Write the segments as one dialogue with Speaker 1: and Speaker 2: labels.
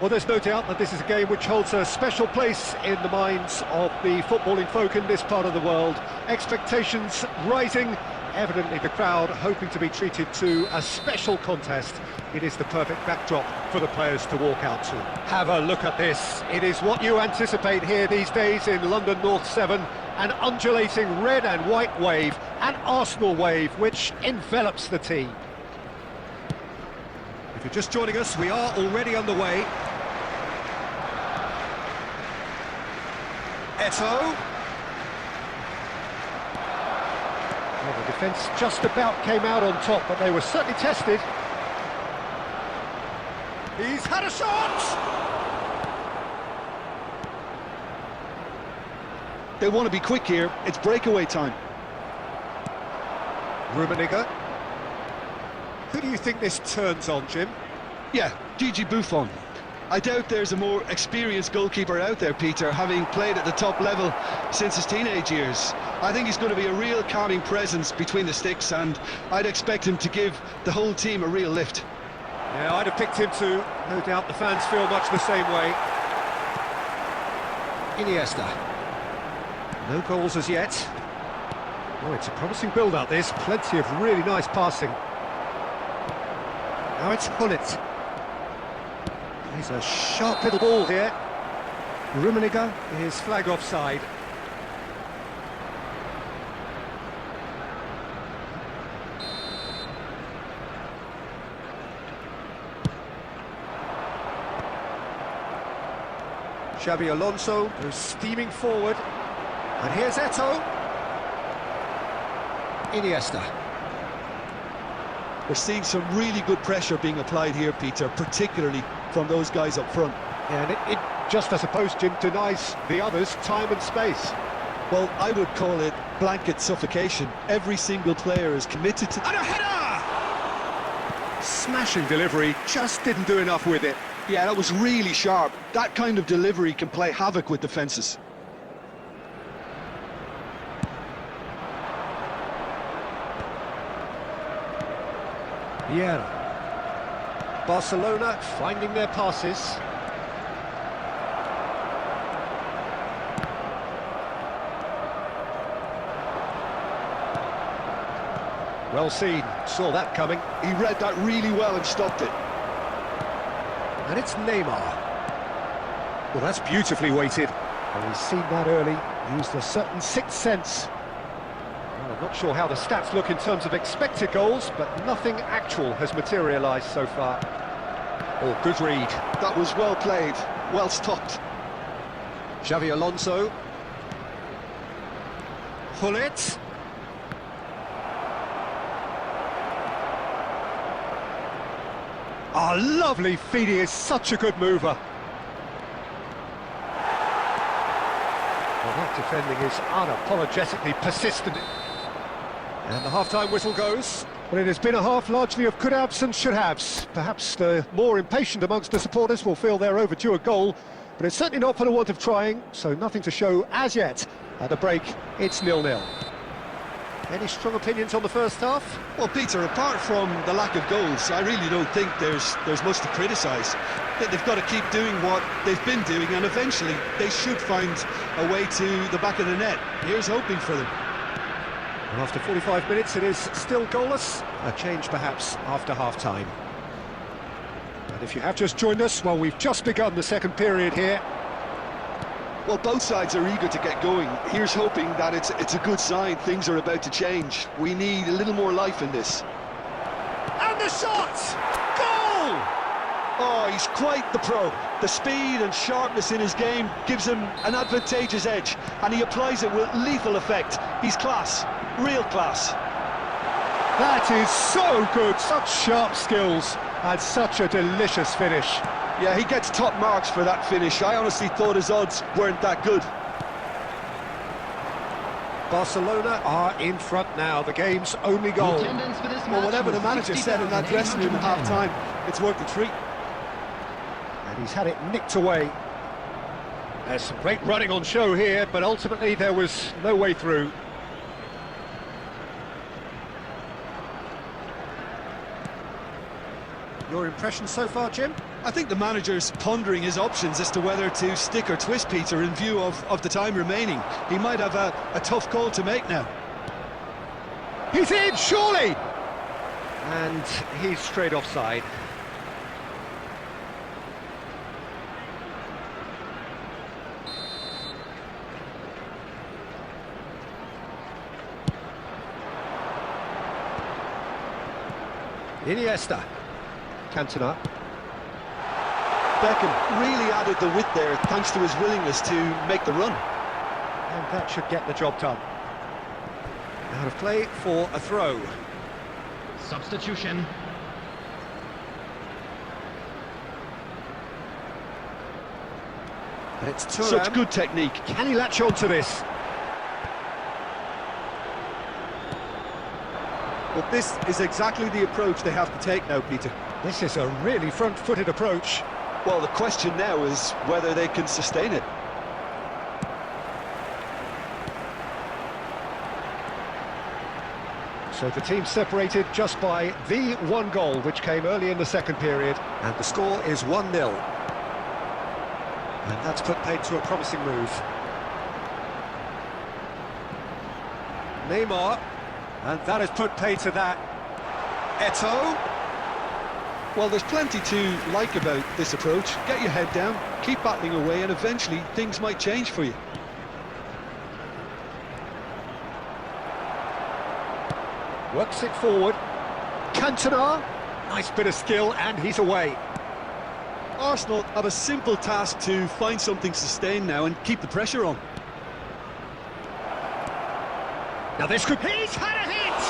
Speaker 1: Well, there's no doubt that this is a game which holds a special place in the minds of the footballing folk in this part of the world. Expectations rising, evidently the crowd hoping to be treated to a special contest. It is the perfect backdrop for the players to walk out to. Have a look at this. It is what you anticipate here these days in London North 7. An undulating red and white wave, an Arsenal wave which envelops the team. If you're just joining us, we are already underway. Eto'o. Well, the defence just about came out on top, but they were certainly tested. He's had a shot!
Speaker 2: They want to be quick here, it's breakaway time.
Speaker 1: Rummenigge. Who do you think this turns on, Jim?
Speaker 2: Yeah, Gigi Buffon. I doubt there's a more experienced goalkeeper out there, Peter, having played at the top level since his teenage years. I think he's going to be a real calming presence between the sticks, and I'd expect him to give the whole team a real lift.
Speaker 1: Yeah, I'd have picked him too. No doubt the fans feel much the same way. Iniesta. No goals as yet. Oh, it's a promising build-up, this. Plenty of really nice passing. Now it's Gullit. He's a sharp little ball here. Rummenigge is flag offside. Xabi Alonso goes steaming forward. And here's Eto'o. Iniesta.
Speaker 2: We're seeing some really good pressure being applied here, Peter, particularly from those guys up front.
Speaker 1: Yeah, and it just, I suppose, Jim, denies the others time and space.
Speaker 2: Well, I would call it blanket suffocation. Every single player is committed to...
Speaker 1: And a header! Smashing delivery, just didn't do enough with it.
Speaker 2: Yeah, that was really sharp. That kind of delivery can play havoc with defences.
Speaker 1: Vieira. Barcelona finding their passes. Well seen, saw that coming.
Speaker 2: He read that really well and stopped it.
Speaker 1: And it's Neymar. Well, that's beautifully weighted. And he's seen that early, used a certain sixth sense. Well, I'm not sure how the stats look in terms of expected goals, but nothing actual has materialised so far. Oh, good read.
Speaker 2: That was well played, well stopped.
Speaker 1: Xabi Alonso. Gullit. Oh, lovely feed, he is such a good mover. Well, that defending is unapologetically persistent. And the half-time whistle goes. Well, it has been a half largely of could-haves and should-haves. Perhaps the more impatient amongst the supporters will feel they're overdue a goal, but it's certainly not for the want of trying, so nothing to show as yet. At the break, it's 0-0. Any strong opinions on the first half?
Speaker 2: Well, Peter, apart from the lack of goals, I really don't think there's much to criticise. They've got to keep doing what they've been doing, and eventually they should find a way to the back of the net. Here's hoping for them.
Speaker 1: And after 45 minutes, it is still goalless. A change, perhaps, after half-time. And if you have just joined us, well, we've just begun the second period here.
Speaker 2: Well, both sides are eager to get going. Here's hoping that it's a good sign. Things are about to change. We need a little more life in this.
Speaker 1: And the shot! Goal!
Speaker 2: Oh, he's quite the pro. The speed and sharpness in his game gives him an advantageous edge, and he applies it with lethal effect. He's class, real class.
Speaker 1: That is so good, such sharp skills, and such a delicious finish.
Speaker 2: Yeah, he gets top marks for that finish. I honestly thought his odds weren't that good.
Speaker 1: Barcelona are in front now, the game's only goal.
Speaker 2: Well, whatever the manager said in that dressing room at half-time, it's worth the treat.
Speaker 1: And he's had it nicked away. There's some great running on show here, but ultimately there was no way through. Your impression so far, Jim?
Speaker 2: I think the manager's pondering his options as to whether to stick or twist Peter in view of the time remaining. He might have a tough call to make now.
Speaker 1: He's in, surely! And he's straight offside. Iniesta. Cantona.
Speaker 2: Beckham really added the width there thanks to his willingness to make the run.
Speaker 1: And that should get the job done. Out of play for a throw.
Speaker 3: Substitution.
Speaker 1: And it's Thuram.
Speaker 2: Such good technique.
Speaker 1: Can he latch on to this?
Speaker 4: Well, this is exactly the approach they have to take now, Peter.
Speaker 1: This is a really front-footed approach.
Speaker 2: Well, the question now is whether they can sustain it.
Speaker 1: So the team separated just by the one goal, which came early in the second period, and the score is 1-0. And that's put paid to a promising move. Neymar, and that has put paid to that. Eto'o.
Speaker 2: Well, there's plenty to like about this approach. Get your head down, keep battling away, and eventually things might change for you.
Speaker 1: Works it forward. Cantona. Nice bit of skill, and he's away.
Speaker 2: Arsenal have a simple task to find something sustained now and keep the pressure on.
Speaker 1: Now this could... He's had a hit!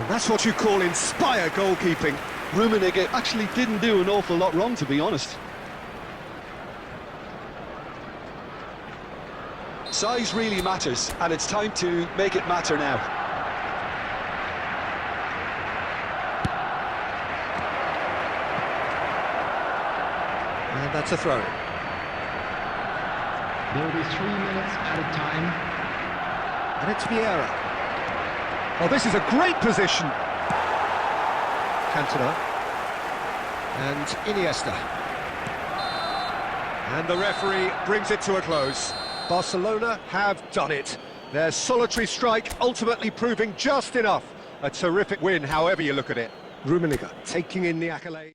Speaker 1: And that's what you call inspired goalkeeping.
Speaker 2: Rummenigge actually didn't do an awful lot wrong, to be honest. Size really matters, and it's time to make it matter now.
Speaker 1: And that's a throw.
Speaker 3: There will be 3 minutes added time.
Speaker 1: And it's Vieira. Oh, this is a great position. Cantona. And Iniesta. And the referee brings it to a close. Barcelona have done it. Their solitary strike ultimately proving just enough. A terrific win, however you look at it. Rummenigge taking in the accolade.